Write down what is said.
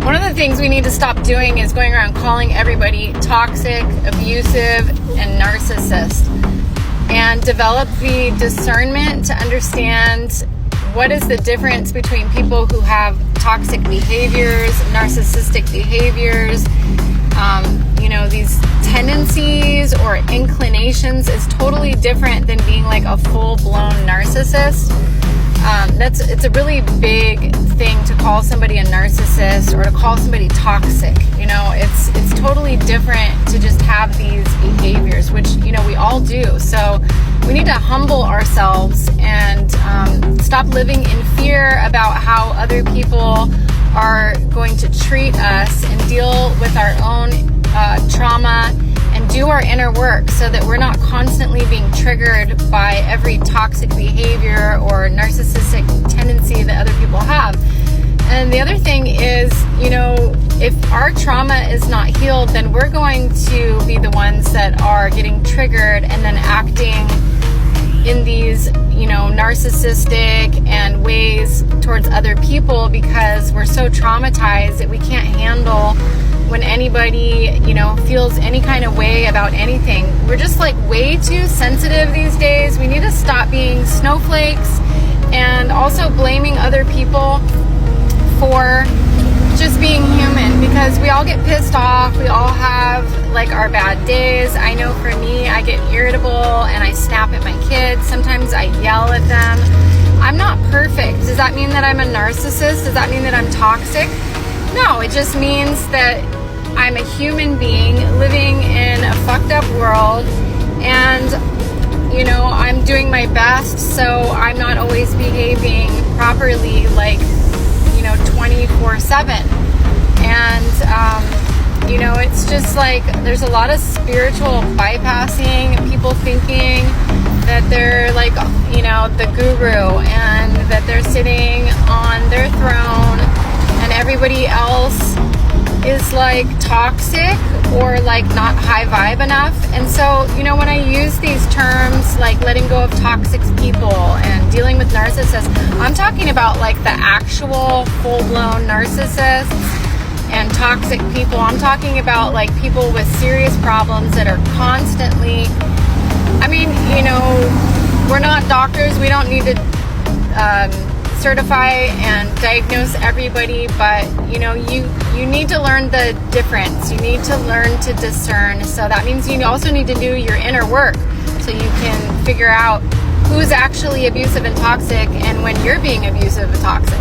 One of the things we need to stop doing is going around calling everybody toxic, abusive, and narcissist, and develop the discernment to understand what is the difference between people who have toxic behaviors, narcissistic behaviors, these tendencies or inclinations is totally different than being like a full-blown narcissist. It's a really big thing to call somebody a narcissist or to call somebody toxic. It's totally different to just have these behaviors, which, we all do. So we need to humble ourselves and stop living in fear about how other people are going to treat us and deal with our own trauma and do our inner work so that we're not constantly being triggered by every toxic behavior or narcissistic tendency that other people have. And the other thing is, if our trauma is not healed, then we're going to be the ones that are getting triggered and then acting in these, narcissistic and ways towards other people because we're so traumatized that we can't handle when anybody, feels any kind of way about anything. We're just way too sensitive these days. We need to stop being snowflakes and also blaming other people for just being human, because we all get pissed off. We all have our bad days. I know for me, I get irritable and I snap at my kids. Sometimes I yell at them. I'm not perfect. Does that mean that I'm a narcissist? Does that mean that I'm toxic? No, it just means that I'm a human being living in a fucked up world, and I'm doing my best, so I'm not always behaving properly 24/7. And it's just there's a lot of spiritual bypassing, people thinking that they're the guru and that they're sitting on their throne and everybody else is toxic or not high vibe enough. And so when I use these terms letting go of toxic people and dealing with narcissists, I'm talking about the actual full-blown narcissists and toxic people. I'm talking about people with serious problems that are constantly, we're not doctors, we don't need to certify and diagnose everybody, but you need to learn the difference. You need to learn to discern. So that means you also need to do your inner work so you can figure out who's actually abusive and toxic and when you're being abusive and toxic.